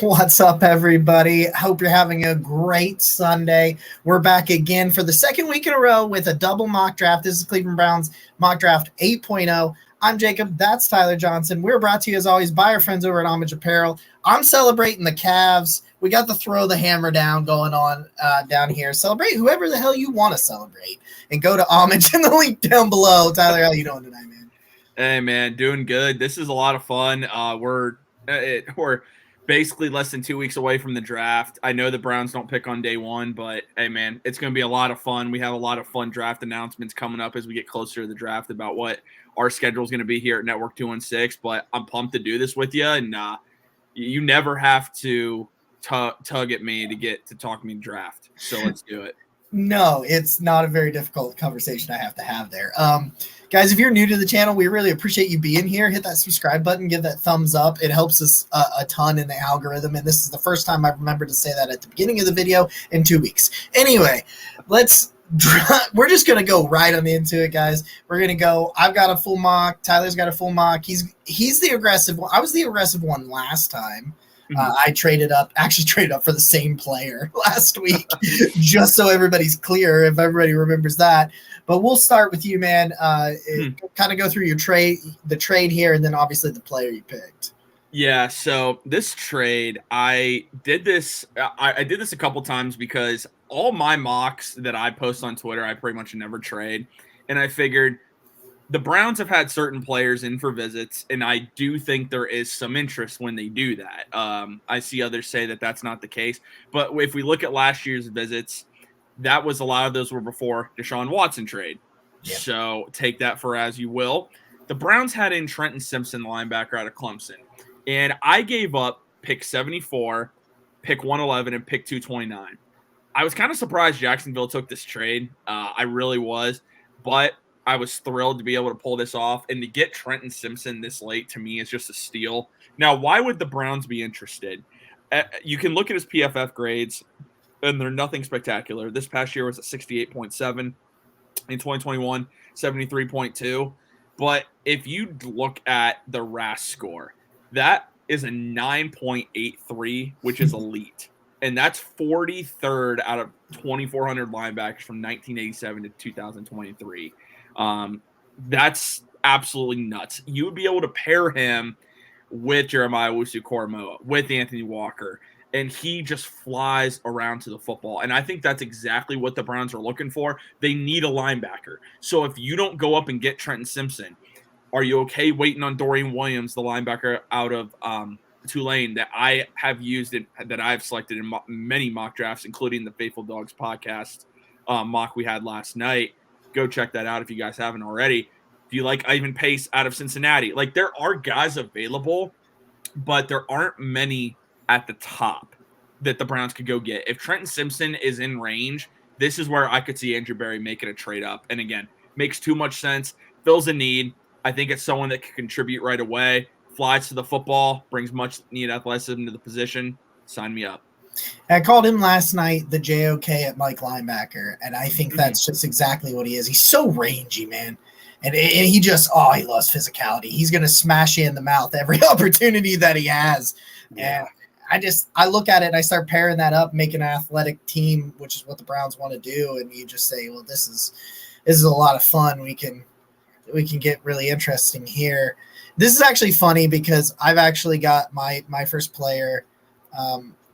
What's up, everybody? Hope you're having a great Sunday. We're back again for the second week in a row with a double mock draft. This is Cleveland Browns Mock Draft 8.0. I'm Jacob. That's Tyler Johnson. We're brought to you, as always, by our friends over at Homage Apparel. I'm celebrating the Cavs. We got the throw the hammer down going on down here. Celebrate whoever the hell you want to celebrate. And go to Homage in the link down below. Tyler, how you doing tonight, man? Hey, man, doing good. This is a lot of fun. We're basically less than 2 weeks away from the draft. I know the Browns don't pick on day one, but hey, man, it's going to be a lot of fun. We have a lot of fun draft announcements coming up as we get closer to the draft about what our schedule is going to be here at Network 216. But I'm pumped to do this with you, and you never have to tug at me to get to talk me draft. So let's do it. No, it's not a very difficult conversation I have to have there. Guys, if you're new to the channel, we really appreciate you being here. Hit that subscribe button, give that thumbs up. It helps us a ton in the algorithm, and this is the first time I've remembered to say that at the beginning of the video in 2 weeks. Anyway, we're just going to go right on into it, guys. We're going to go. I've got a full mock. Tyler's got a full mock. He's the aggressive one. I was the aggressive one last time. I traded up for the same player last week, just so everybody's clear, if everybody remembers that. But we'll start with you, man. Kind of go through the trade here, and then obviously the player you picked. Yeah, so this trade, I did this a couple times because all my mocks that I post on Twitter, I pretty much never trade. And I figured the Browns have had certain players in for visits, and I do think there is some interest when they do that. I see others say that that's not the case. But if we look at last year's visits, that was a lot of those were before Deshaun Watson trade. Yep. So take that for as you will. The Browns had in Trenton Simpson, linebacker out of Clemson. And I gave up pick 74, pick 111, and pick 229. I was kind of surprised Jacksonville took this trade. I really was. But I was thrilled to be able to pull this off. And to get Trenton Simpson this late, to me, is just a steal. Now, why would the Browns be interested? You can look at his PFF grades, and they're nothing spectacular. This past year was a 68.7. In 2021, 73.2. But if you look at the RAS score, that is a 9.83, which is elite. And that's 43rd out of 2,400 linebackers from 1987 to 2023. That's absolutely nuts. You would be able to pair him with Jeremiah Owusu-Koramoah, with Anthony Walker, and he just flies around to the football. And I think that's exactly what the Browns are looking for. They need a linebacker. So if you don't go up and get Trenton Simpson, are you okay waiting on Dorian Williams, the linebacker out of Tulane that I have used that I've selected in many mock drafts, including the Faithful Dogs podcast mock we had last night? Go check that out if you guys haven't already. Do you like Ivan Pace out of Cincinnati? Like, there are guys available, but there aren't many at the top that the Browns could go get. If Trenton Simpson is in range, this is where I could see Andrew Berry making a trade up. And again, makes too much sense, fills a need. I think it's someone that can contribute right away, flies to the football, brings much needed athleticism to the position. Sign me up. I called him last night the JOK at Mike linebacker, and I think that's just exactly what he is. He's so rangy, man. And he just, he loves physicality. He's going to smash you in the mouth every opportunity that he has. Yeah. And I look at it and I start pairing that up, making an athletic team, which is what the Browns want to do. And you just say, well, this is a lot of fun. We can get really interesting here. This is actually funny because I've actually got my first player,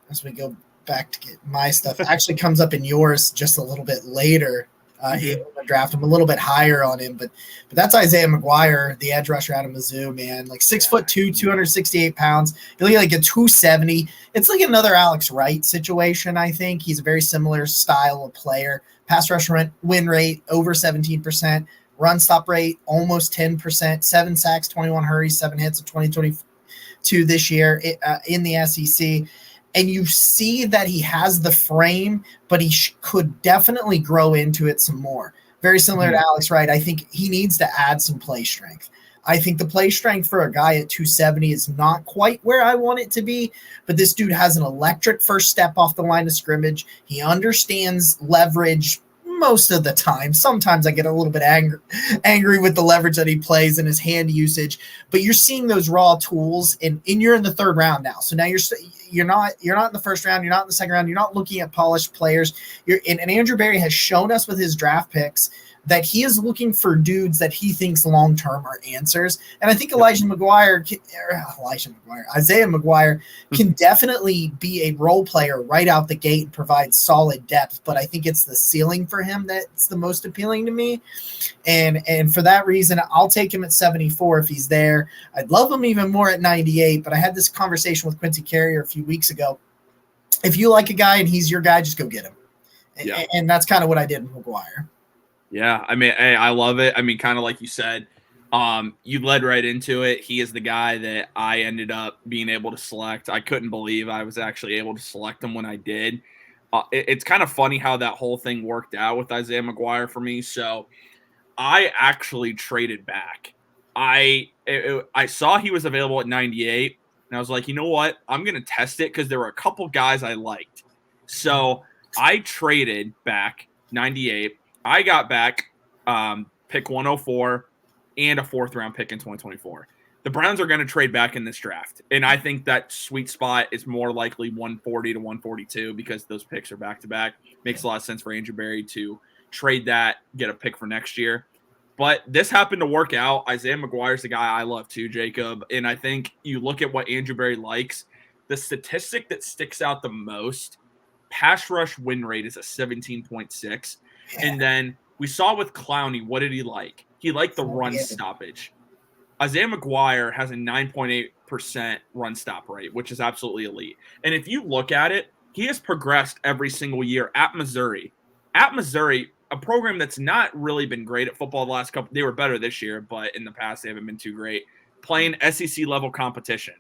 as we go back to get my stuff, actually comes up in yours just a little bit later. In the draft, I'm a little bit higher on him, but that's Isaiah McGuire, the edge rusher out of Mizzou, man. Like 6'2", 268 pounds. He'll get like a 270. It's like another Alex Wright situation, I think. He's a very similar style of player. Pass rush win rate over 17%. Run stop rate almost 10%. 7 sacks, 21 hurries, 7 hits in 2022 this year in the SEC. And you see that he has the frame, but he could definitely grow into it some more. Very similar to Alex Wright. I think he needs to add some play strength. I think the play strength for a guy at 270 is not quite where I want it to be, but this dude has an electric first step off the line of scrimmage. He understands leverage most of the time. Sometimes I get a little bit angry with the leverage that he plays and his hand usage, but you're seeing those raw tools, and you're in the third round now. So now you're not in the first round. You're not in the second round. You're not looking at polished players. And Andrew Berry has shown us with his draft picks that he is looking for dudes that he thinks long-term are answers. And I think Isaiah McGuire can definitely be a role player right out the gate and provide solid depth. But I think it's the ceiling for him that's the most appealing to me. And for that reason, I'll take him at 74 if he's there. I'd love him even more at 98, but I had this conversation with Quincy Carrier a few weeks ago. If you like a guy and he's your guy, just go get him. Yeah. And that's kind of what I did with McGuire. Yeah, I mean, hey, I love it. I mean, kind of like you said, you led right into it. He is the guy that I ended up being able to select. I couldn't believe I was actually able to select him when I did. It's kind of funny how that whole thing worked out with Isaiah McGuire for me. So I actually traded back. I saw he was available at 98, and I was like, you know what? I'm going to test it because there were a couple guys I liked. So I traded back 98. I got back pick 104 and a 4th-round pick in 2024. The Browns are going to trade back in this draft, and I think that sweet spot is more likely 140 to 142 because those picks are back-to-back. Makes a lot of sense for Andrew Berry to trade that, get a pick for next year. But this happened to work out. Isaiah McGuire's the guy I love too, Jacob, and I think you look at what Andrew Berry likes, the statistic that sticks out the most, pass rush win rate is a 17.6. And then we saw with Clowney, what did he like? He liked the run stoppage. Isaiah McGuire has a 9.8% run stop rate, which is absolutely elite. And if you look at it, he has progressed every single year at Missouri. At Missouri, a program that's not really been great at football the last couple. They were better this year, but in the past they haven't been too great. Playing SEC level competition.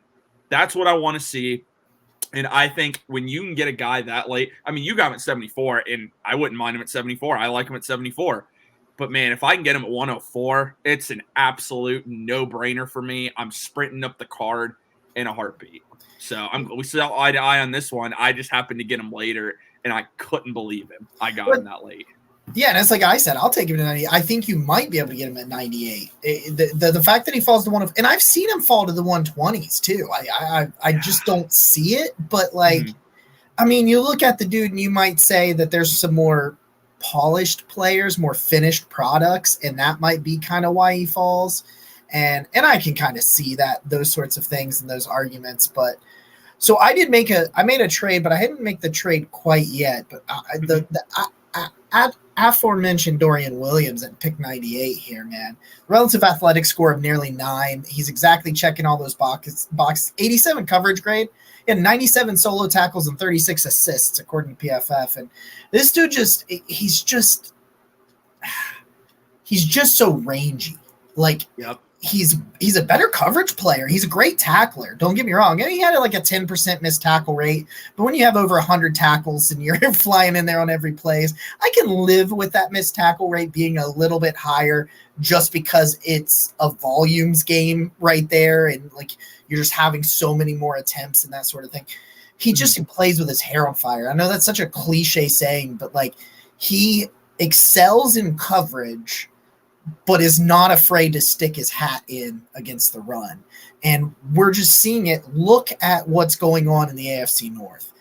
That's what I want to see. And I think when you can get a guy that late, I mean, you got him at 74, and I wouldn't mind him at 74. I like him at 74. But, man, if I can get him at 104, it's an absolute no-brainer for me. I'm sprinting up the card in a heartbeat. So we still eye to eye on this one. I just happened to get him later, and I couldn't believe him. I got him that late. Yeah, and it's like I said, I'll take him to 90. I think you might be able to get him at 98. The fact that he falls to and I've seen him fall to the 120s too. I just don't see it. But I mean, you look at the dude and you might say that there's some more polished players, more finished products, and that might be kind of why he falls. And I can kind of see that, those sorts of things and those arguments. But so I made a trade, but I didn't make the trade quite yet. But aforementioned Dorian Williams at pick 98 here, man. Relative athletic score of nearly 9. He's exactly checking all those boxes. 87 coverage grade. He had 97 solo tackles and 36 assists, according to PFF. And this dude he's just so rangy. Like, yep. He's a better coverage player. He's a great tackler. Don't get me wrong. And he had like a 10% missed tackle rate. But when you have over 100 tackles and you're flying in there on every place, I can live with that missed tackle rate being a little bit higher just because it's a volumes game right there. And like you're just having so many more attempts and that sort of thing. He plays with his hair on fire. I know that's such a cliche saying, but like he excels in coverage but is not afraid to stick his hat in against the run. And we're just seeing it. Look at what's going on in the AFC North.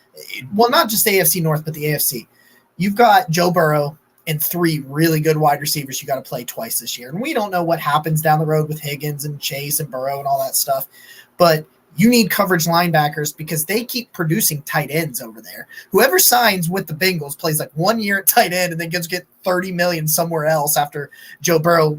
Well, not just the AFC North, but the AFC. You've got Joe Burrow and 3 really good wide receivers you got to play twice this year. And we don't know what happens down the road with Higgins and Chase and Burrow and all that stuff. But you need coverage linebackers because they keep producing tight ends over there. Whoever signs with the Bengals plays like 1 year at tight end and then get $30 million somewhere else after Joe Burrow,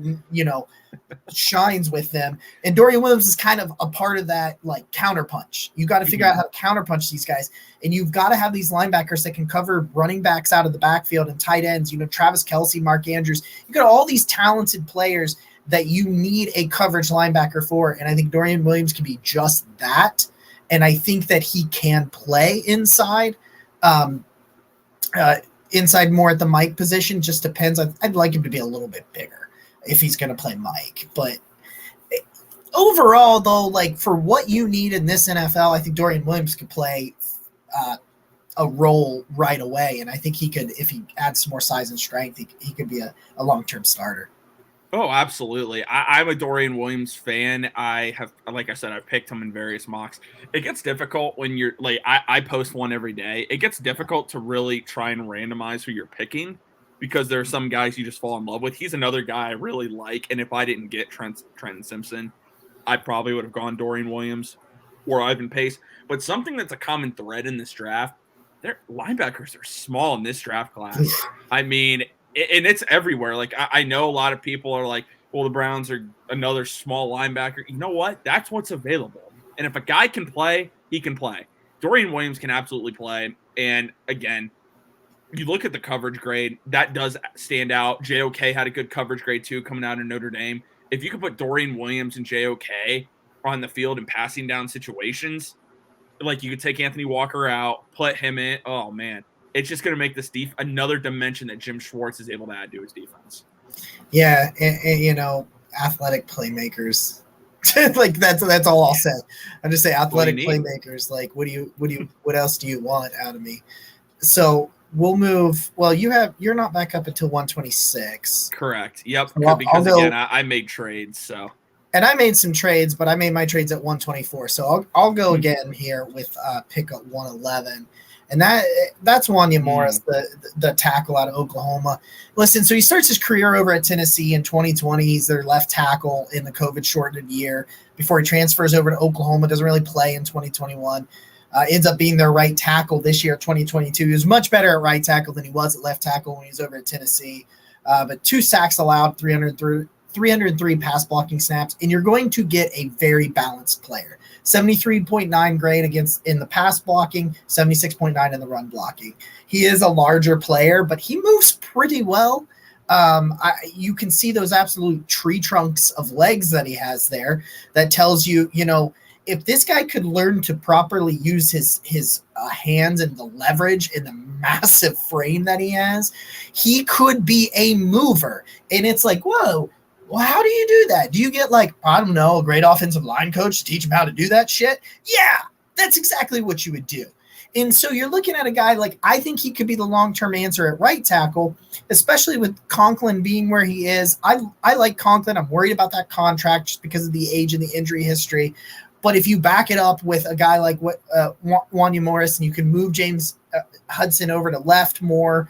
shines with them. And Dorian Williams is kind of a part of that like counterpunch. You got to figure out how to counterpunch these guys. And you've got to have these linebackers that can cover running backs out of the backfield and tight ends, Travis Kelce, Mark Andrews. You got all these talented players that you need a coverage linebacker for. And I think Dorian Williams can be just that. And I think that he can play inside, inside more at the Mike position. Just depends. I'd like him to be a little bit bigger if he's going to play Mike. But overall, though, like for what you need in this NFL, I think Dorian Williams could play a role right away. And I think he could, if he adds some more size and strength, he could be a long-term starter. Oh, absolutely. I'm a Dorian Williams fan. Like I said, I've picked him in various mocks. It gets difficult when you're like, I post one every day. It gets difficult to really try and randomize who you're picking because there are some guys you just fall in love with. He's another guy I really like. And if I didn't get Trenton Simpson, I probably would have gone Dorian Williams or Ivan Pace. But something that's a common thread in this draft, their linebackers are small in this draft class. I mean, and it's everywhere. Like I know a lot of people are like, well, the Browns are another small linebacker. You know what? That's what's available. And if a guy can play, he can play. Dorian Williams can absolutely play. And again, you look at the coverage grade, that does stand out. JOK had a good coverage grade too coming out of Notre Dame. If you could put Dorian Williams and JOK on the field in passing down situations, like you could take Anthony Walker out, put him in. Oh man, it's just going to make this another dimension that Jim Schwartz is able to add to his defense. Yeah, and athletic playmakers. Like that's all I'll say. I just say athletic playmakers. Like, what else do you want out of me? So we'll move. Well, you're not back up until 126. Correct. Yep. So because again, I made trades. So. And I made some trades, but I made my trades at 124. So I'll go again here with pick up 111. And that's Wanya Morris, the tackle out of Oklahoma. Listen, so he starts his career over at Tennessee in 2020. He's their left tackle in the COVID-shortened year before he transfers over to Oklahoma, doesn't really play in 2021. Ends up being their right tackle this year, 2022. He was much better at right tackle than he was at left tackle when he was over at Tennessee. But 2 sacks allowed, 303 pass blocking snaps, and you're going to get a very balanced player. 73.9 grade in the pass blocking, 76.9 in the run blocking. He is a larger player, but he moves pretty well. You can see those absolute tree trunks of legs that he has there. That tells you, if this guy could learn to properly use his hands and the leverage and the massive frame that he has, he could be a mover. And it's like, whoa. Well, how do you do that? Do you get a great offensive line coach to teach him how to do that shit? Yeah, that's exactly what you would do. And so you're looking at a guy I think he could be the long-term answer at right tackle, especially with Conklin being where he is. I like Conklin. I'm worried about that contract just because of the age and the injury history. But if you back it up with a guy like Wanya Morris and you can move James Hudson over to left more,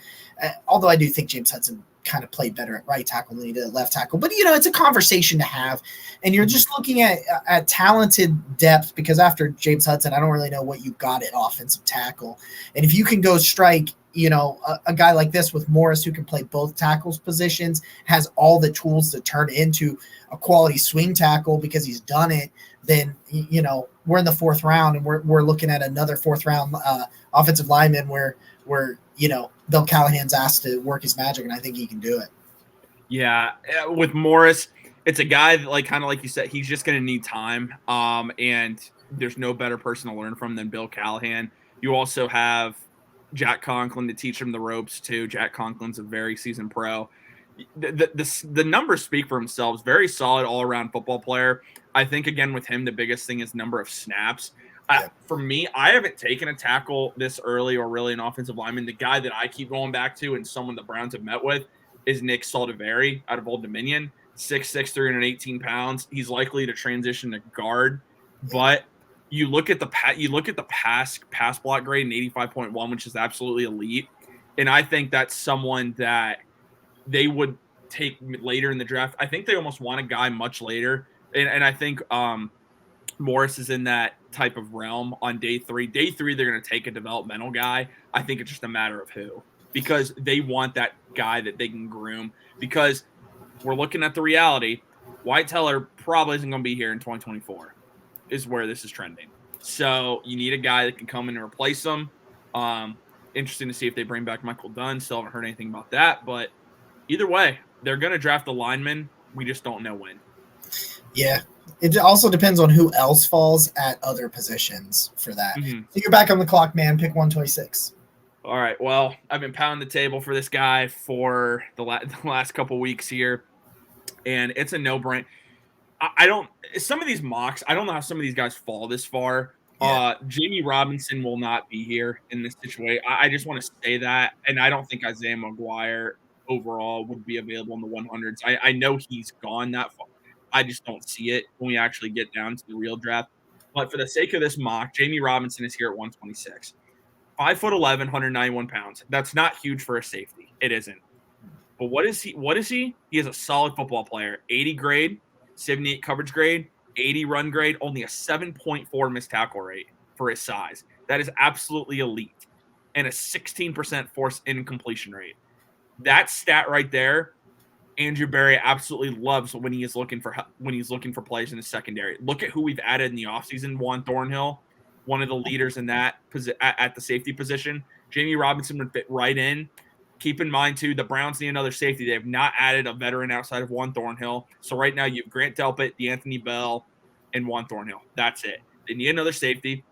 although I do think James Hudson kind of played better at right tackle than he did at left tackle. But, it's a conversation to have. And you're just looking at talented depth because after James Hudson, I don't really know what you got at offensive tackle. And if you can go strike, a guy like this with Morris who can play both tackles positions, has all the tools to turn into a quality swing tackle because he's done it, then, we're in the 4th round and we're looking at another 4th round offensive lineman where Bill Callahan's asked to work his magic, and I think he can do it. Yeah, with Morris, it's a guy that, kind of like you said, he's just going to need time. And there's no better person to learn from than Bill Callahan. You also have Jack Conklin to teach him the ropes too. Jack Conklin's a very seasoned pro. The numbers speak for themselves. Very solid all-around football player. I think, again, with him, the biggest thing is number of snaps. For me, I haven't taken a tackle this early or really an offensive lineman. The guy that I keep going back to and someone the Browns have met with is Nick Saldiveri out of Old Dominion, 6'6", 318 pounds. He's likely to transition to guard, but you look at the pass block grade in 85.1, which is absolutely elite, and I think that's someone that they would take later in the draft. I think they almost want a guy much later, and I think Morris is in that type of realm on day 3. Day 3, they're going to take a developmental guy. I think it's just a matter of who, because they want that guy that they can groom, because we're looking at the reality. Wyatt Teller probably isn't going to be here in 2024 is where this is trending. So you need a guy that can come in and replace him. Interesting to see if they bring back Michael Dunn. Still haven't heard anything about that, but either way, they're going to draft a lineman. We just don't know when. Yeah. It also depends on who else falls at other positions for that. Mm-hmm. So you're back on the clock, man. Pick 126. All right. Well, I've been pounding the table for this guy for the last couple weeks here, and it's a no-brainer. Some of these mocks, I don't know how some of these guys fall this far. Yeah. Jamie Robinson will not be here in this situation. I just want to say that, and I don't think Isaiah McGuire overall would be available in the 100s. I know he's gone that far. I just don't see it when we actually get down to the real draft. But for the sake of this mock, Jamie Robinson is here at 126. 5'11", 191 pounds. That's not huge for a safety. It isn't. But what is he? He is a solid football player. 80 grade, 78 coverage grade, 80 run grade, only a 7.4 missed tackle rate for his size. That is absolutely elite. And a 16% force incompletion rate. That stat right there, Andrew Berry absolutely loves when he is looking for players in the secondary. Look at who we've added in the offseason. Juan Thornhill, one of the leaders in that at the safety position. Jamie Robinson would fit right in. Keep in mind, too, the Browns need another safety. They have not added a veteran outside of Juan Thornhill. So right now you have Grant Delpit, D'Anthony Bell, and Juan Thornhill. That's it. They need another safety.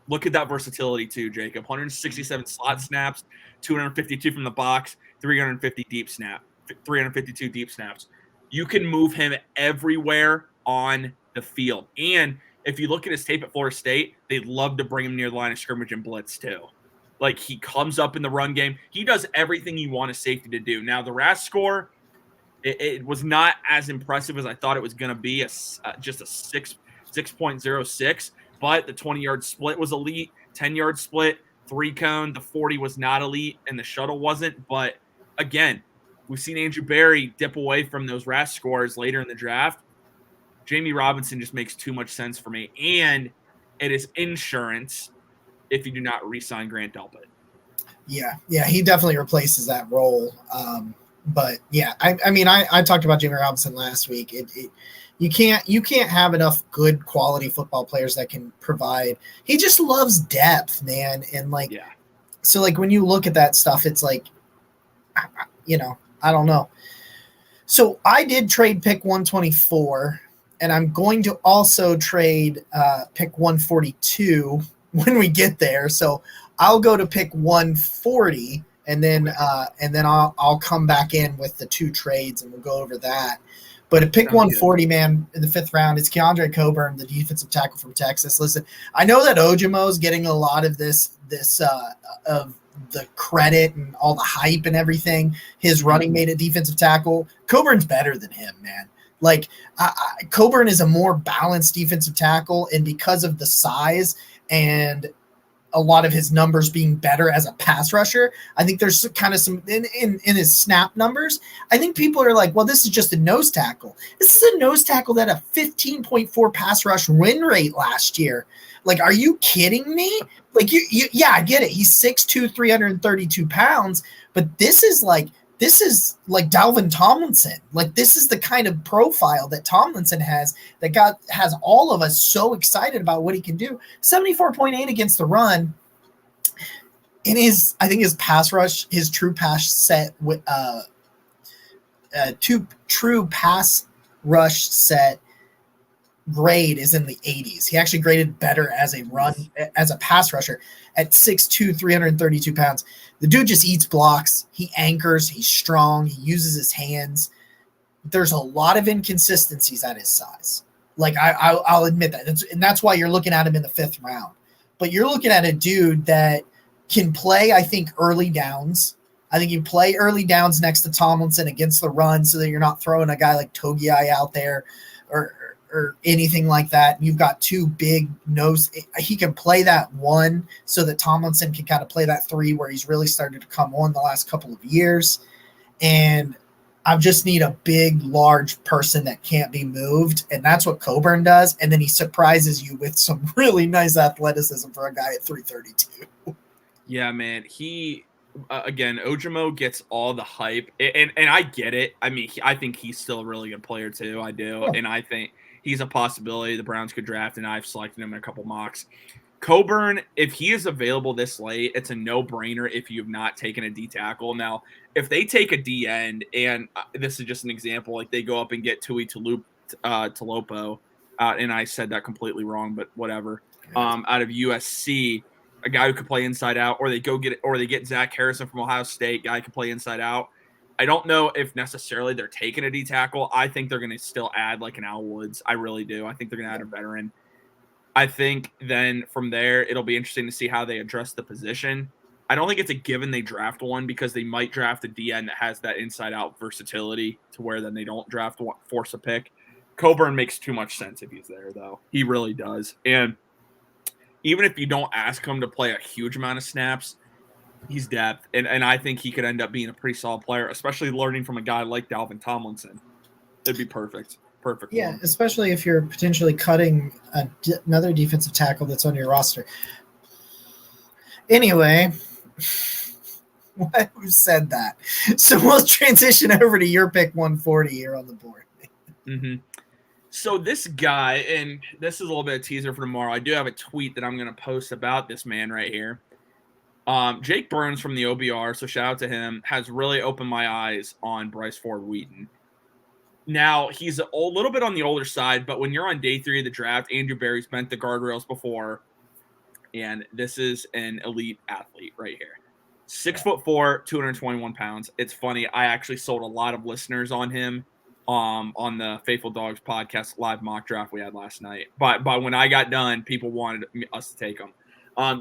Look at that versatility, too, Jacob. 167 slot snaps, 252 from the box, 352 deep snaps. You can move him everywhere on the field. And if you look at his tape at Florida State, they'd love to bring him near the line of scrimmage and blitz too. Like, he comes up in the run game. He does everything you want a safety to do. Now, the RAS score, it was not as impressive as I thought it was going to be, just a 6.06. But the 20-yard split was elite, 10-yard split, 3-cone. The 40 was not elite, and the shuttle wasn't. But, again, we've seen Andrew Berry dip away from those RAS scores later in the draft. Jamie Robinson just makes too much sense for me. And it is insurance if you do not re-sign Grant Delpit. Yeah, he definitely replaces that role. But, yeah, I mean, I talked about Jamie Robinson last week. You can't have enough good quality football players that can provide. He just loves depth, man. And so like when you look at that stuff, it's like, I don't know. So I did trade pick 124, and I'm going to also trade pick 142 when we get there. So I'll go to pick 140, and then I'll come back in with the two trades, and we'll go over that. But at pick 140, man, in the 5th round, it's Keandre Coburn, the defensive tackle from Texas. Listen, I know that Ojomo's getting a lot of this of the credit and all the hype and everything. His running mate at defensive tackle. Coburn's better than him, man. Like, Coburn is a more balanced defensive tackle, and because of the size and a lot of his numbers being better as a pass rusher, I think there's kind of some in his snap numbers. I think people are like, well, this is just a nose tackle. This is a nose tackle that a 15.4 pass rush win rate last year. Like, are you kidding me? Like, yeah, I get it. He's 6'2", 332 pounds, but this is like Dalvin Tomlinson. Like, this is the kind of profile that Tomlinson has that has all of us so excited about what he can do. 74.8 against the run. In I think his pass rush, his true pass set with true pass rush set grade is in the 80s. He actually graded better as a pass rusher at 6'2", 332 pounds. The dude just eats blocks. He anchors. He's strong. He uses his hands. There's a lot of inconsistencies at his size. Like, I'll admit that. And that's why you're looking at him in the 5th round. But you're looking at a dude that can play, I think, early downs. I think you play early downs next to Tomlinson against the run so that you're not throwing a guy like Togiai out there or anything like that. You've got two big nose. He can play that 1 so that Tomlinson can kind of play that 3 where he's really started to come on the last couple of years. And I just need a big, large person that can't be moved. And that's what Coburn does. And then he surprises you with some really nice athleticism for a guy at 332. Yeah, man. He, again, Ojomo gets all the hype. And I get it. I mean, I think he's still a really good player, too. I do. Oh. And I think he's a possibility the Browns could draft, and I've selected him in a couple mocks. Coburn, if he is available this late, it's a no-brainer if you have not taken a D tackle. Now, if they take a D end, and this is just an example, like they go up and get Tui Talopo, and I said that completely wrong, but whatever, out of USC, a guy who could play inside out, or they get Zach Harrison from Ohio State, guy who could play inside out. I don't know if necessarily they're taking a D tackle. I think they're going to still add like an Al Woods. I really do. I think they're going to add a veteran. I think then from there, it'll be interesting to see how they address the position. I don't think it's a given they draft one because they might draft a DN that has that inside-out versatility to where then they don't force a pick. Coburn makes too much sense if he's there, though. He really does. And even if you don't ask him to play a huge amount of snaps, he's depth. And I think he could end up being a pretty solid player, especially learning from a guy like Dalvin Tomlinson. It'd be perfect. Perfect. Yeah, one. especially if you're potentially cutting another defensive tackle that's on your roster. Anyway, who said that? So we'll transition over to your pick 140 here on the board. Mm-hmm. So this guy, and this is a little bit of teaser for tomorrow. I do have a tweet that I'm going to post about this man right here. Jake Burns from the OBR, so shout out to him, has really opened my eyes on Bryce Ford Wheaton. Now, he's a little bit on the older side, but when you're on day 3 of the draft, Andrew Berry's bent the guardrails before, and this is an elite athlete right here. 6'4", 221 pounds. It's funny. I actually sold a lot of listeners on him on the Faithful Dogs podcast live mock draft we had last night. But when I got done, people wanted us to take him.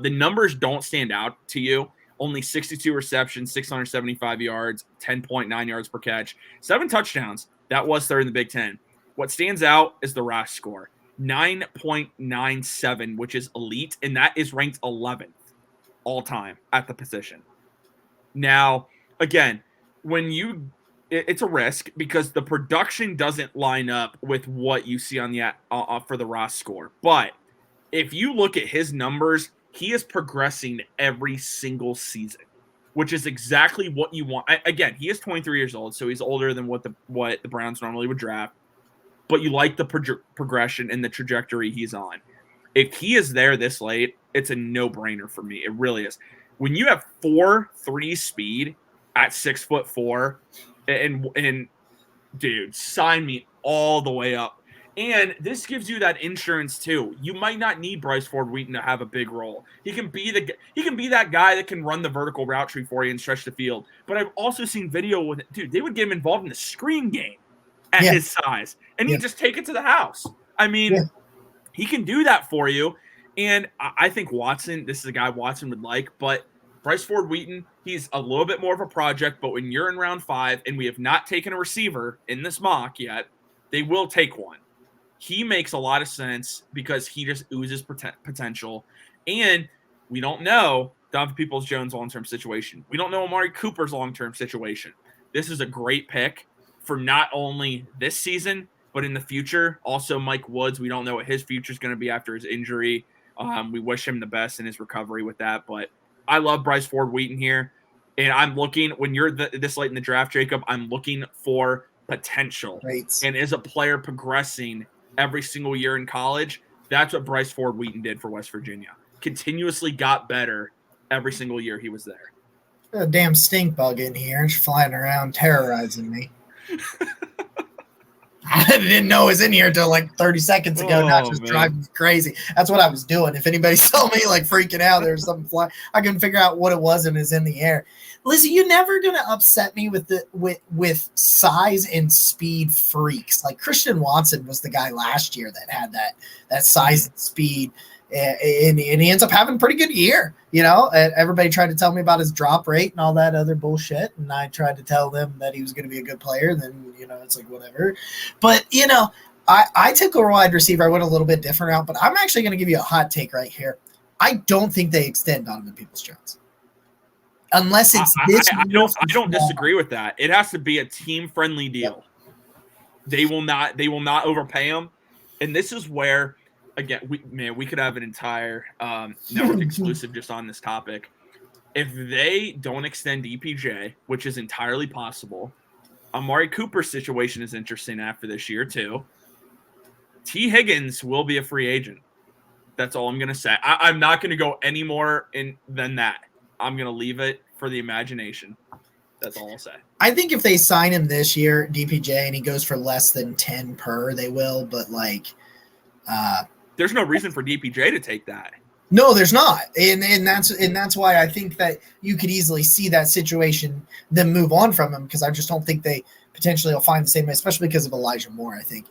The numbers don't stand out to you. Only 62 receptions, 675 yards, 10.9 yards per catch, 7 touchdowns. That was third in the Big Ten. What stands out is the RAS score, 9.97, which is elite, and that is ranked 11th all time at the position. Now, again, it's a risk because the production doesn't line up with what you see on the for the RAS score. But if you look at his numbers, he is progressing every single season, which is exactly what you want. Again, he is 23 years old, so he's older than what the Browns normally would draft. But you like the progression and the trajectory he's on. If he is there this late, it's a no-brainer for me. It really is. When you have 4.3 speed at 6'4", and dude, sign me all the way up. And this gives you that insurance too. You might not need Bryce Ford Wheaton to have a big role. He can be that guy that can run the vertical route tree for you and stretch the field. But I've also seen video with it. Dude, they would get him involved in the screen game at his size, and he'd just take it to the house. I mean, he can do that for you. And I think Watson, this is a guy Watson would like, but Bryce Ford Wheaton, he's a little bit more of a project. But when you're in round 5 and we have not taken a receiver in this mock yet, they will take one. He makes a lot of sense because he just oozes potential. And we don't know Donovan Peoples-Jones' long-term situation. We don't know Amari Cooper's long-term situation. This is a great pick for not only this season, but in the future. Also, Mike Woods, we don't know what his future is going to be after his injury. We wish him the best in his recovery with that. But I love Bryce Ford Wheaton here. And I'm looking, when you're this late in the draft, Jacob, I'm looking for potential. Right. And is a player progressing every single year in college? That's what Bryce Ford Wheaton did for West Virginia. Continuously got better every single year he was there. A damn stink bug in here. It's flying around terrorizing me. I didn't know it was in here until like 30 seconds ago. Not just driving me crazy. That's what I was doing. If anybody saw me like freaking out, there was something flying. I couldn't figure out what it was and it's in the air. Lizzie, you're never gonna upset me with size and speed freaks. Like Christian Watson was the guy last year that had that size and speed, and he ends up having a pretty good year. You know, and everybody tried to tell me about his drop rate and all that other bullshit, and I tried to tell them that he was going to be a good player. And then it's like whatever. But I took a wide receiver. I went a little bit different route, but I'm actually going to give you a hot take right here. I don't think they extend Donovan Peoples-Jones. Unless it's this. I don't disagree with that. It has to be a team-friendly deal. Yep. They will not overpay him. And this is where, again, we could have an entire network exclusive just on this topic. If they don't extend DPJ, which is entirely possible, Amari Cooper's situation is interesting after this year too. T. Higgins will be a free agent. That's all I'm going to say. I'm not going to go any more than that. I'm going to leave it for the imagination. That's all I'll say. I think if they sign him this year, DPJ, and he goes for less than 10 per, they will. But there's no reason for DPJ to take that. No, there's not, and that's why I think that you could easily see that situation, them move on from him, because I just don't think they potentially will find the same, especially because of Elijah Moore. I think.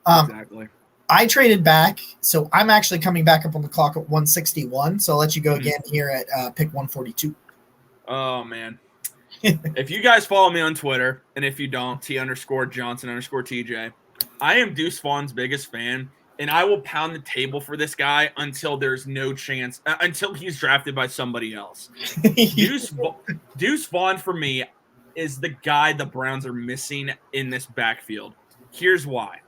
Exactly. I traded back, so I'm actually coming back up on the clock at 161. So I'll let you go again here at pick 142. Oh, man. If you guys follow me on Twitter, and if you don't, T_Johnson_TJ, I am Deuce Vaughn's biggest fan, and I will pound the table for this guy until there's no chance, until he's drafted by somebody else. Deuce Vaughn, for me, is the guy the Browns are missing in this backfield. Here's why.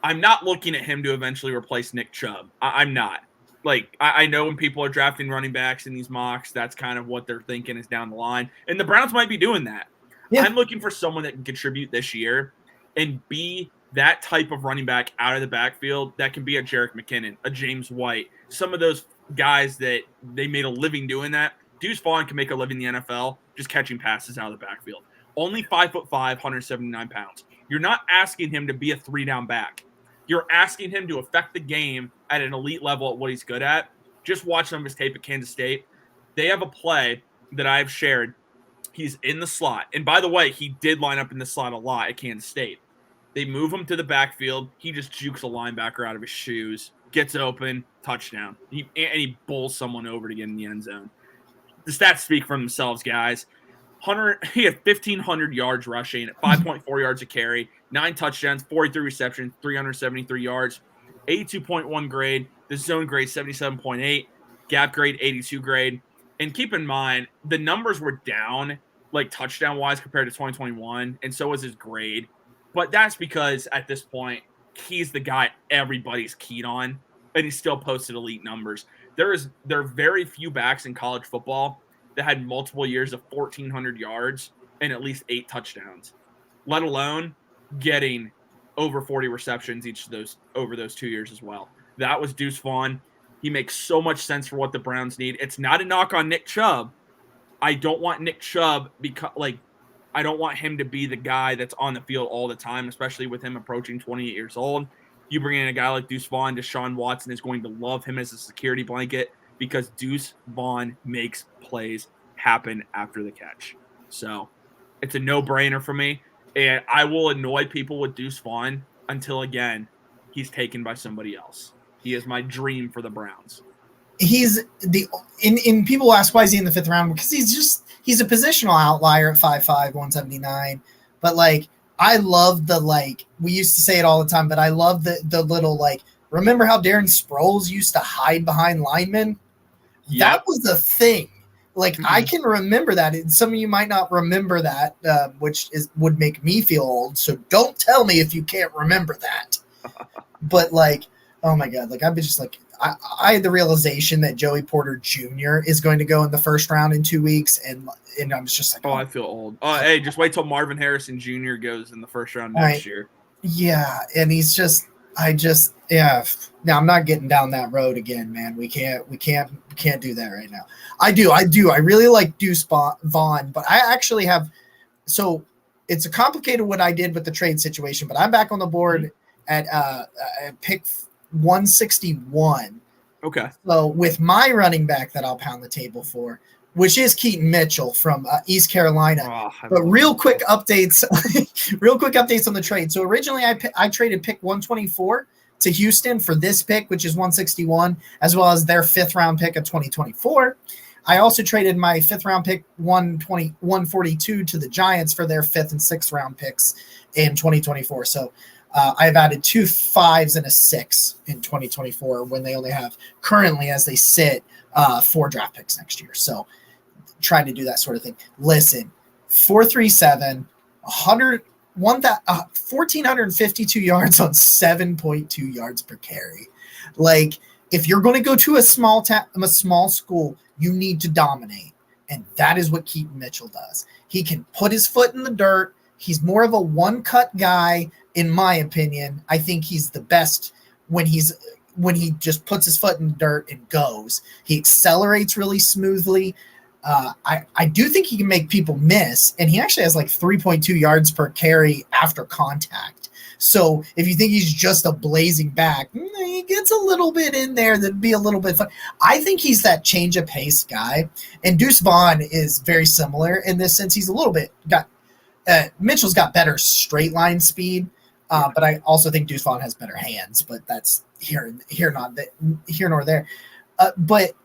I'm not looking at him to eventually replace Nick Chubb. I'm not. Like, I know when people are drafting running backs in these mocks, that's kind of what they're thinking is down the line. And the Browns might be doing that. Yeah. I'm looking for someone that can contribute this year and be that type of running back out of the backfield that can be a Jerick McKinnon, a James White, some of those guys that they made a living doing that. Deuce Vaughn can make a living in the NFL just catching passes out of the backfield. Only 5'5", 179 pounds. You're not asking him to be a 3-down back. You're asking him to affect the game at an elite level at what he's good at. Just watch some of his tape at Kansas State. They have a play that I've shared. He's in the slot. And by the way, he did line up in the slot a lot at Kansas State. They move him to the backfield. He just jukes a linebacker out of his shoes, gets open, touchdown. He bowls someone over to get in the end zone. The stats speak for themselves, guys. He had 1,500 yards rushing, 5.4 yards a carry, 9 touchdowns, 43 receptions, 373 yards, 82.1 grade, the zone grade 77.8, gap grade 82 grade. And keep in mind, the numbers were down, like touchdown-wise compared to 2021, and so was his grade. But that's because at this point, he's the guy everybody's keyed on, and he still posted elite numbers. There are very few backs in college football that had multiple years of 1,400 yards and at least 8 touchdowns, let alone getting over 40 receptions each of those over those 2 years as well. That was Deuce Vaughn. He makes so much sense for what the Browns need. It's not a knock on Nick Chubb. I don't want Nick Chubb I don't want him to be the guy that's on the field all the time, especially with him approaching 28 years old. You bring in a guy like Deuce Vaughn, Deshaun Watson is going to love him as a security blanket because Deuce Vaughn makes plays happen after the catch. So it's a no-brainer for me. And I will annoy people with Deuce Vaughn until, again, he's taken by somebody else. He is my dream for the Browns. He's in people ask why is he in the 5th round, because he's a positional outlier at 5'5", 179. But I love we used to say it all the time, but I love the little remember how Darren Sproles used to hide behind linemen? Yep. That was the thing. I can remember that. And some of you might not remember that, which would make me feel old. So don't tell me if you can't remember that. But oh my God, I've been just I had the realization that Joey Porter Jr. is going to go in the 1st round in 2 weeks, and I was just I feel old. Hey, just wait till Marvin Harrison Jr. goes in the 1st round next year. Yeah, and he's just, yeah. Now I'm not getting down that road again, man. We can't do that right now. I do. I really like Deuce Vaughn, but I actually have. So it's a complicated what I did with the trade situation, but I'm back on the board at pick 161. Okay. So with my running back that I'll pound the table for, which is Keaton Mitchell from East Carolina. But real quick updates on the trade. So originally I traded pick 124 to Houston for this pick, which is 161, as well as their 5th round pick of 2024. I also traded my 5th round pick 142 to the Giants for their 5th and 6th round picks in 2024. So I've added 2 5s and a 6 in 2024 when they only have currently, as they sit, 4 draft picks next year. So trying to do that sort of thing. Listen, 437, 1,452 yards on 7.2 yards per carry. If you're going to go to a small school, you need to dominate. And that is what Keaton Mitchell does. He can put his foot in the dirt. He's more of a one-cut guy, in my opinion. I think he's the best when he just puts his foot in the dirt and goes. He accelerates really smoothly. I do think he can make people miss, and he actually has 3.2 yards per carry after contact. So if you think he's just a blazing back, he gets a little bit in there that'd be a little bit fun. I think he's that change of pace guy, and Deuce Vaughn is very similar in this sense. He's a little bit Mitchell's got better straight line speed, but I also think Deuce Vaughn has better hands. But that's here nor there. But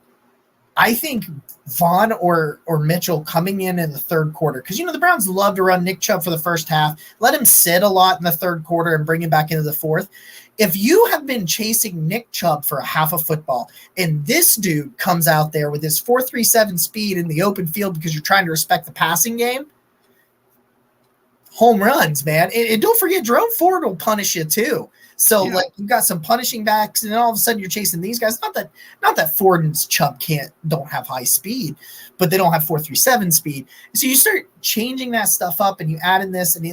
I think Vaughn or Mitchell coming in the third quarter, because the Browns love to run Nick Chubb for the first half, let him sit a lot in the third quarter and bring him back into the fourth. If you have been chasing Nick Chubb for a half of football and this dude comes out there with his 4.37 speed in the open field because you're trying to respect the passing game, home runs, man. And don't forget, Jerome Ford will punish you too. So you've got some punishing backs, and then all of a sudden you're chasing these guys. Not that Ford and Chubb don't have high speed, but they don't have 4.37 speed. So you start changing that stuff up, and you add in this, and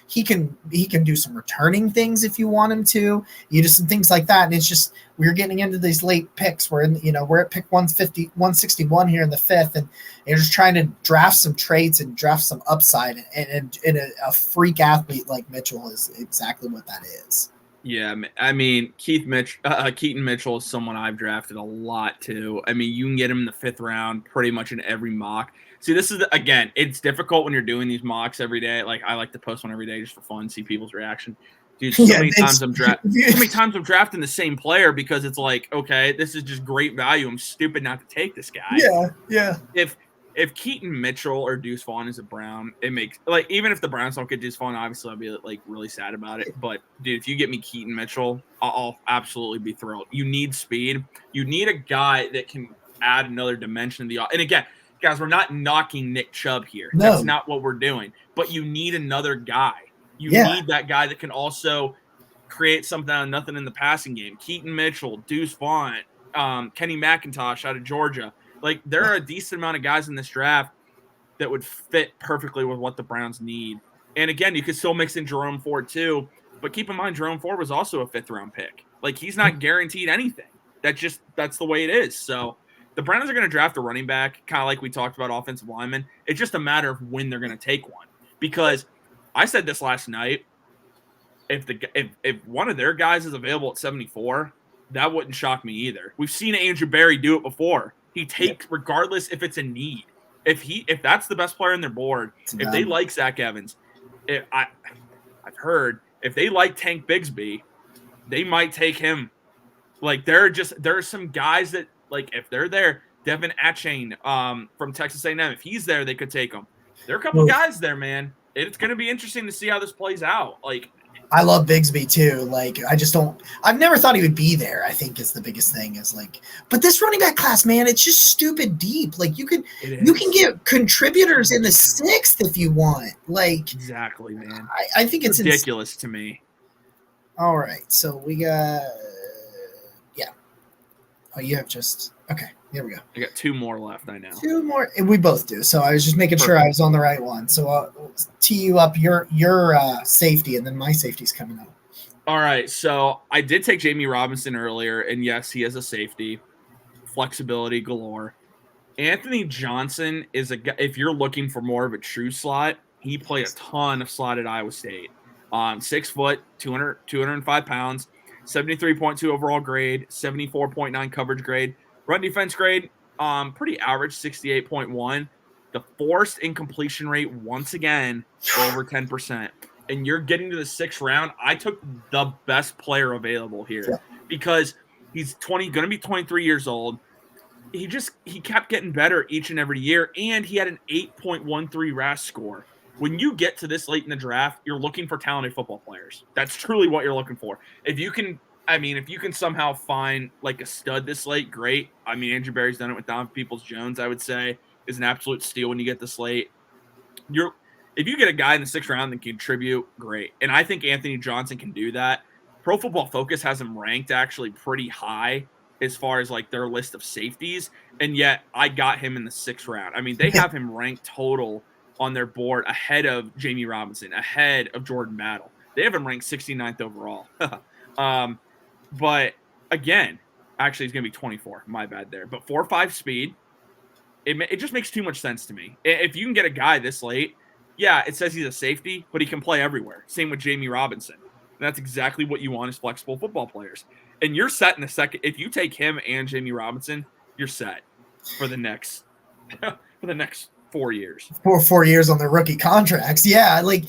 he can do some returning things if you want him to. You do some things like that, and it's just we're getting into these late picks. We're at pick 150, 161 here in the fifth, and you're just trying to draft some traits and draft some upside, and a freak athlete like Mitchell is exactly what that is. Yeah, I mean, Keaton Mitchell is someone I've drafted a lot too. I mean, you can get him in the fifth round pretty much in every mock. See, this is, again, it's difficult when you're doing these mocks every day. Like, I like to post one every day just for fun, see people's reaction. Dude, so many times I'm drafting the same player because it's like, okay, this is just great value. I'm stupid not to take this guy. Yeah. If Keaton Mitchell or Deuce Vaughn is a Brown, it makes, like, even if the Browns don't get Deuce Vaughn, obviously I'll be like really sad about it. But dude, if you get me Keaton Mitchell, I'll absolutely be thrilled. You need speed. You need a guy that can add another dimension to the. And again, guys, we're not knocking Nick Chubb here. No. That's not what we're doing. But you need another guy. You need that guy that can also create something out of nothing in the passing game. Keaton Mitchell, Deuce Vaughn, Kenny McIntosh out of Georgia. Like, there are a decent amount of guys in this draft that would fit perfectly with what the Browns need. And again, you could still mix in Jerome Ford too, but keep in mind Jerome Ford was also a fifth-round pick. Like, he's not guaranteed anything. That's the way it is. So the Browns are going to draft a running back, kind of like we talked about offensive linemen. It's just a matter of when they're going to take one. Because I said this last night, if one of their guys is available at 74, that wouldn't shock me either. We've seen Andrew Berry do it before. He takes, regardless if it's a need. If that's the best player on their board, if they like Zach Evans, I've heard if they like Tank Bigsby, they might take him. Like, there are some guys that, like, if they're there, Devin Achane from Texas A&M, if he's there, they could take him. There are a couple of guys there, man. It's going to be interesting to see how this plays out. Like, I love Bigsby too. Like, I've never thought he would be there, I think is the biggest thing is like, but this running back class, man, it's just stupid deep. Like, you can get contributors in the sixth if you want. Like, exactly, man. I think it's ridiculous to me. All right. So we got, Oh, you have just, okay. There we go. I got two more left, I know. Two more. We both do. So I was just making sure I was on the right one. So I'll tee you up your safety, and then my safety's coming up. All right. So I did take Jamie Robinson earlier, and yes, he has a safety. Flexibility galore. Anthony Johnson is a guy, if you're looking for more of a true slot, he played a ton of slot at Iowa State. 6 foot, 205 pounds, 73.2 overall grade, 74.9 coverage grade. Run defense grade, pretty average, 68.1. The forced incompletion rate, once again, over 10%. And you're getting to the sixth round. I took the best player available here because he's going to be 23 years old. He kept getting better each and every year, and he had an 8.13 RAS score. When you get to this late in the draft, you're looking for talented football players. That's truly what you're looking for. If you can somehow find like a stud this late, great. I mean, Andrew Berry's done it with Donovan Peoples-Jones, I would say, is an absolute steal when you get this late. If you get a guy in the sixth round that can contribute, great. And I think Anthony Johnson can do that. Pro Football Focus has him ranked actually pretty high as far as like their list of safeties, and yet I got him in the sixth round. I mean, they have him ranked total on their board ahead of Jamie Robinson, ahead of Jordan Battle. They have him ranked 69th overall. But again, actually, he's going to be 24. My bad there. But 4.5 speed, it just makes too much sense to me. If you can get a guy this late, yeah, it says he's a safety, but he can play everywhere. Same with Jamie Robinson. And that's exactly what you want as flexible football players. And you're set in a second. If you take him and Jamie Robinson, you're set for the next 4 years. 4 years on their rookie contracts. Yeah, like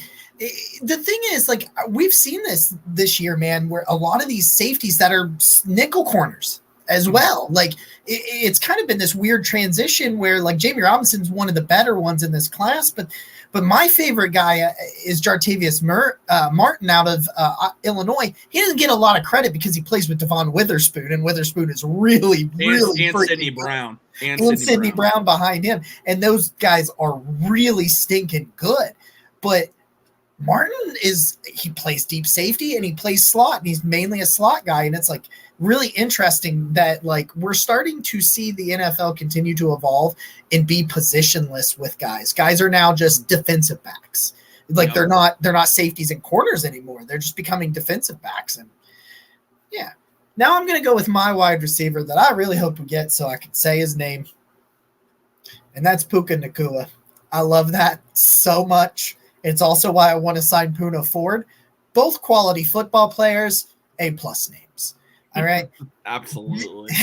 the thing is, like, we've seen this year, man, where a lot of these safeties that are nickel corners, as well. Like it's kind of been this weird transition where like Jamie Robinson's one of the better ones in this class, but my favorite guy is Jartavius Martin out of Illinois. He doesn't get a lot of credit because he plays with Devon Witherspoon, and Witherspoon is really and Sidney Brown. And Sidney Brown behind him. And those guys are really stinking good. But Martin he plays deep safety and he plays slot, and he's mainly a slot guy. And it's like really interesting that like we're starting to see the NFL continue to evolve and be positionless with guys. Guys are now just defensive backs. Like they're not safeties and corners anymore. They're just becoming defensive backs. And yeah. Now I'm going to go with my wide receiver that I really hope we get so I can say his name. And that's Puka Nakula. I love that so much. It's also why I want to sign Puna Ford. Both quality football players, A-plus names. All right? Absolutely.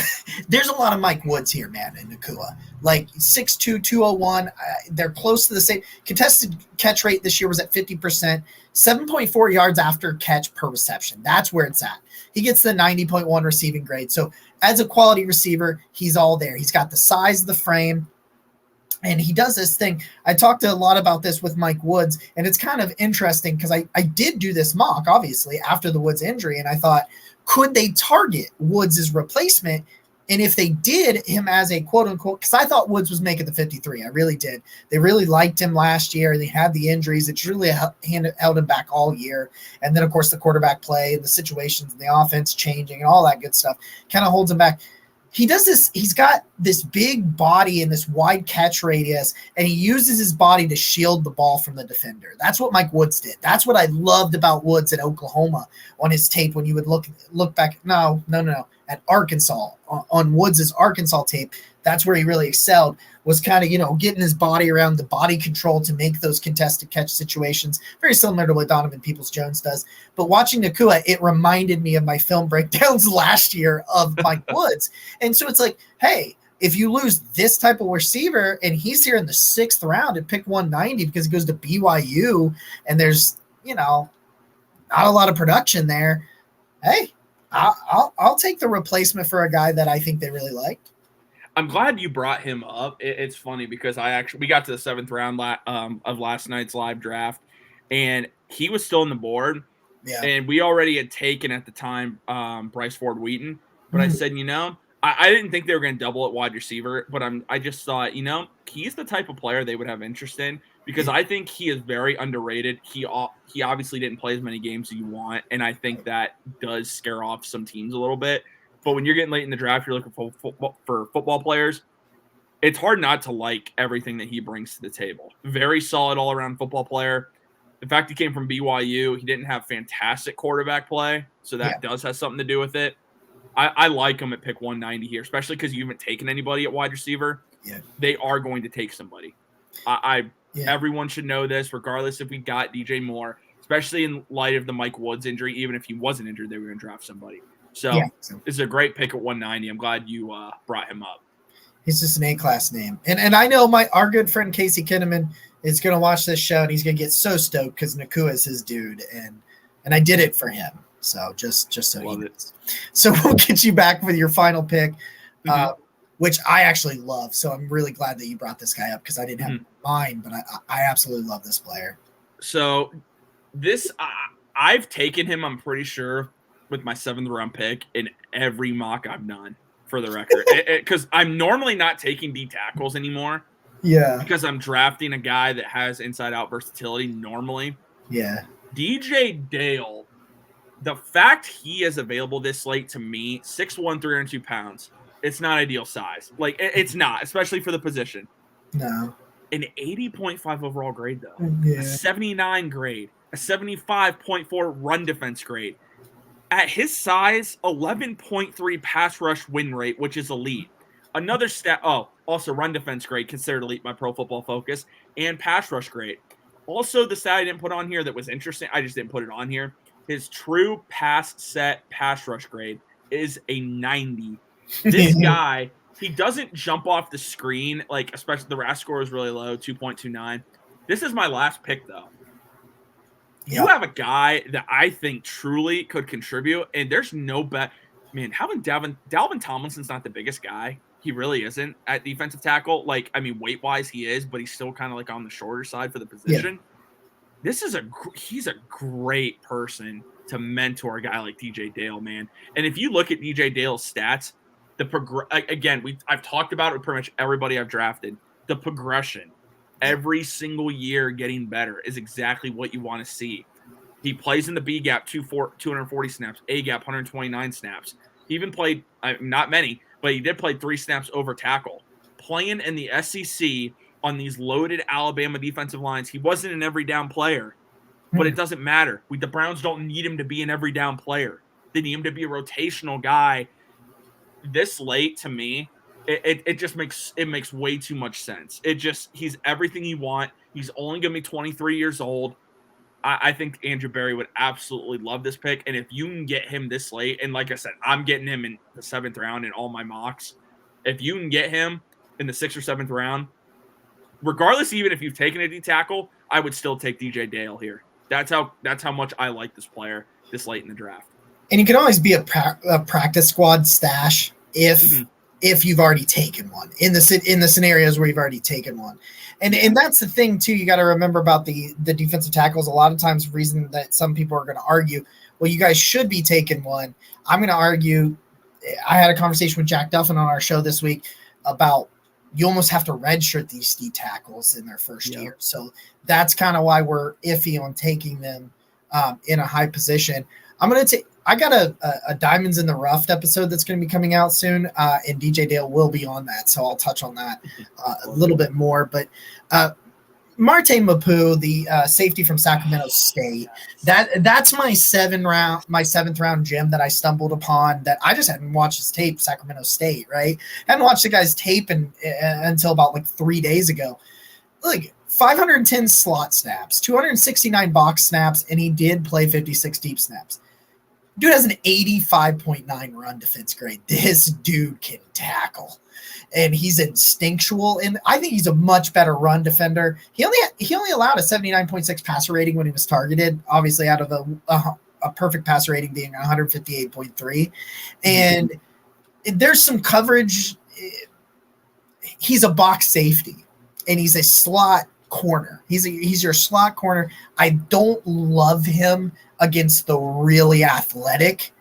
There's a lot of Mike Woods here, man, in Nakula. Like 6'2", 201. They're close to the same. Contested catch rate this year was at 50%. 7.4 yards after catch per reception. That's where it's at. He gets the 90.1 receiving grade. So as a quality receiver, he's all there. He's got the size of the frame. And he does this thing. I talked a lot about this with Mike Woods, and it's kind of interesting because I did do this mock, obviously, after the Woods injury, and I thought, could they target Woods' replacement? And if they did him as a quote-unquote, because I thought Woods was making the 53. I really did. They really liked him last year. They had the injuries. It really held him back all year. And then, of course, the quarterback play and the situations and the offense changing and all that good stuff kind of holds him back. He does this. He's got this big body and this wide catch radius, and he uses his body to shield the ball from the defender. That's what Mike Woods did. That's what I loved about Woods at Oklahoma on his tape when you would look back. No. At Arkansas, on Woods' Arkansas tape, that's where he really excelled, was kind of, getting his body around the body control to make those contested catch situations, very similar to what Donovan Peoples-Jones does. But watching Nakua, it reminded me of my film breakdowns last year of Mike Woods. And so it's like, hey, if you lose this type of receiver and he's here in the 6th round at pick 190 because he goes to BYU and there's, not a lot of production there, hey, I'll take the replacement for a guy that I think they really liked. I'm glad you brought him up. It's funny because we got to the 7th round of last night's live draft, and he was still on the board. Yeah. And we already had taken at the time Bryce Ford Wheaton, but I said, I didn't think they were going to double at wide receiver, but I just thought, he's the type of player they would have interest in because I think he is very underrated. He obviously didn't play as many games as you want, and I think that does scare off some teams a little bit. But when you're getting late in the draft, you're looking for football players, it's hard not to like everything that he brings to the table. Very solid all-around football player. The fact he came from BYU, he didn't have fantastic quarterback play, so that does have something to do with it. I like him at pick 190 here, especially because you haven't taken anybody at wide receiver. Yeah. They are going to take somebody. Everyone should know this, regardless if we got DJ Moore, especially in light of the Mike Woods injury. Even if he wasn't injured, they were going to draft somebody. So this is a great pick at 190. I'm glad you brought him up. He's just an A-class name. And I know our good friend Casey Kinnaman is going to watch this show, and he's going to get so stoked because Nakua is his dude. And I did it for him. So just so he knows. So we'll get you back with your final pick, which I actually love. So I'm really glad that you brought this guy up because I didn't have mine, but I absolutely love this player. So this I've taken him, I'm pretty sure, with my 7th round pick in every mock I've done, for the record. Because I'm normally not taking D tackles anymore. Yeah. Because I'm drafting a guy that has inside-out versatility normally. Yeah. DJ Dale, the fact he is available this late to me, 6'1", 302 pounds, it's not ideal size. Like, it's not, especially for the position. No. An 80.5 overall grade, though. Yeah. A 79 grade. A 75.4 run defense grade. At his size, 11.3 pass rush win rate, which is elite. Another stat, also run defense grade, considered elite by Pro Football Focus, and pass rush grade. Also, the stat I didn't put on here that was interesting, I just didn't put it on here. His true pass set pass rush grade is a 90. This guy, he doesn't jump off the screen, like, especially the RAS score is really low, 2.29. This is my last pick, though. You have a guy that I think truly could contribute, and there's no bet. man, Dalvin Tomlinson's not the biggest guy. He really isn't at defensive tackle. Like, I mean, weight wise, he is, but he's still kind of like on the shorter side for the position. Yeah. He's a great person to mentor a guy like DJ Dale, man. And if you look at DJ Dale's stats, I've talked about it with pretty much everybody I've drafted. The progression, every single year getting better, is exactly what you want to see. He plays in the B gap 240 snaps, A gap 129 snaps. He even played, not many, but he did play 3 snaps over tackle. Playing in the SEC on these loaded Alabama defensive lines, he wasn't an every down player, but it doesn't matter. The Browns don't need him to be an every down player. They need him to be a rotational guy. This late, to me, it just makes way too much sense. He's everything you want. He's only going to be 23 years old. I think Andrew Berry would absolutely love this pick. And if you can get him this late, and like I said, I'm getting him in the 7th round in all my mocks. If you can get him in the 6th or 7th round, regardless, even if you've taken a D tackle, I would still take DJ Dale here. That's how much I like this player this late in the draft. And he can always be a practice squad stash if you've already taken one in the scenarios where you've already taken one. And that's the thing too. You got to remember about the defensive tackles. A lot of times, the reason that some people are going to argue, well, you guys should be taking one. I'm going to argue. I had a conversation with Jack Duffin on our show this week about you almost have to redshirt these D tackles in their first year. So that's kind of why we're iffy on taking them in a high position. I got a Diamonds in the Rough episode that's going to be coming out soon, and DJ Dale will be on that, so I'll touch on that a little bit more. But Martez Mapu, the safety from Sacramento State, that's my 7th round gem that I stumbled upon. That I just hadn't watched his tape. Sacramento State, right? Hadn't watched the guy's tape until about like 3 days ago. Look. 510 slot snaps, 269 box snaps, and he did play 56 deep snaps. Dude has an 85.9 run defense grade. This dude can tackle, and he's instinctual. And I think he's a much better run defender. He only allowed a 79.6 passer rating when he was targeted, obviously out of a perfect passer rating being 158.3. And there's some coverage. He's a box safety, and he's a slot corner. He's your slot corner. I don't love him against the really athletic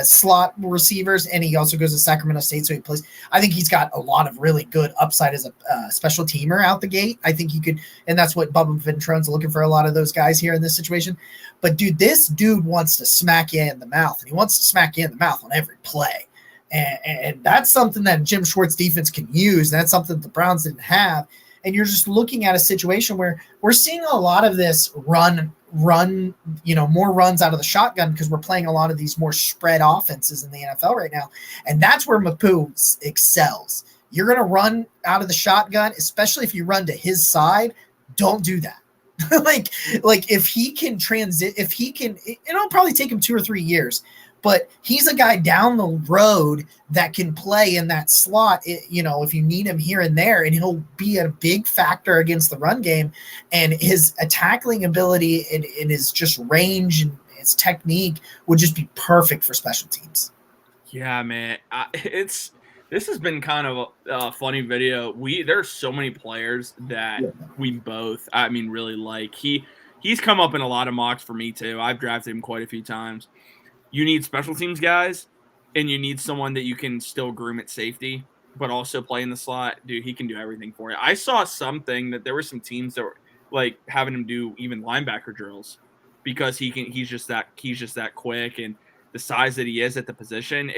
slot receivers, and he also goes to Sacramento State, so he plays. I think he's got a lot of really good upside as a special teamer out the gate. I think he could, and that's what Bubba Ventrone's looking for, a lot of those guys here in this situation. But dude, this dude wants to smack you in the mouth, and he wants to smack you in the mouth on every play. And that's something that Jim Schwartz defense can use. That's something the Browns didn't have. And you're just looking at a situation where we're seeing a lot of this run, more runs out of the shotgun because we're playing a lot of these more spread offenses in the NFL right now. And that's where Mapu excels. You're going to run out of the shotgun, especially if you run to his side. Don't do that. like if he can it'll probably take him 2 or 3 years. But he's a guy down the road that can play in that slot, if you need him here and there, and he'll be a big factor against the run game. And his tackling ability and his just range and his technique would just be perfect for special teams. Yeah, man. This has been kind of a funny video. There's so many players that we both, really like. He's come up in a lot of mocks for me too. I've drafted him quite a few times. You need special teams guys, and you need someone that you can still groom at safety, but also play in the slot. Dude, he can do everything for you. I saw something that there were some teams that were like having him do even linebacker drills because he's just that quick, and the size that he is at the position.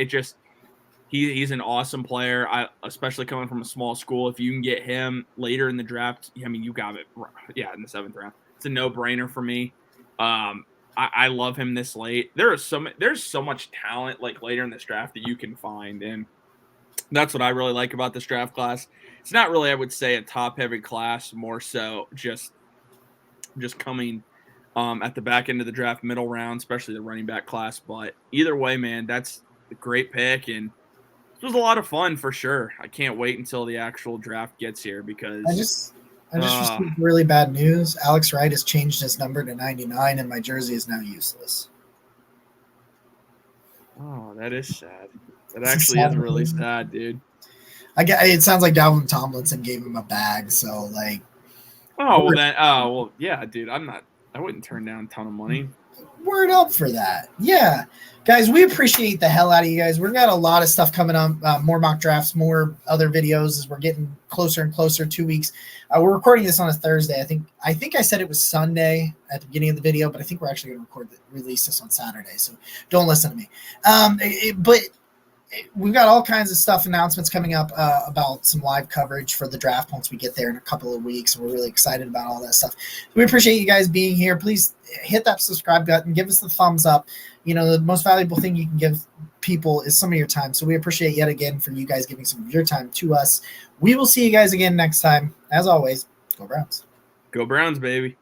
He's an awesome player. Especially coming from a small school. If you can get him later in the draft, you got it. Yeah, in the 7th round, it's a no-brainer for me. I love him this late. There's so much talent like later in this draft that you can find, and that's what I really like about this draft class. It's not really, I would say, a top-heavy class, more so just coming at the back end of the draft, middle round, especially the running back class. But either way, man, that's a great pick, and it was a lot of fun for sure. I can't wait until the actual draft gets here because I just received really bad news. Alex Wright has changed his number to 99, and my jersey is now useless. Oh, that is sad. That It's a actually is sad really thing. sad, dude. It sounds like Dalvin Tomlinson gave him a bag, so like. Oh well, then. Oh well, yeah, dude. I wouldn't turn down a ton of money. Word up for that. Yeah. Guys, we appreciate the hell out of you guys. We've got a lot of stuff coming up, more mock drafts, more other videos as we're getting closer and closer, 2 weeks. We're recording this on a Thursday. I think I said it was Sunday at the beginning of the video, but I think we're actually going to release this on Saturday, so don't listen to me. But we've got all kinds of stuff, announcements coming up about some live coverage for the draft once we get there in a couple of weeks. We're really excited about all that stuff. We appreciate you guys being here. Please hit that subscribe button, give us the thumbs up. You know, the most valuable thing you can give people is some of your time. So we appreciate yet again for you guys giving some of your time to us. We will see you guys again next time. As always, go Browns. Go Browns, baby.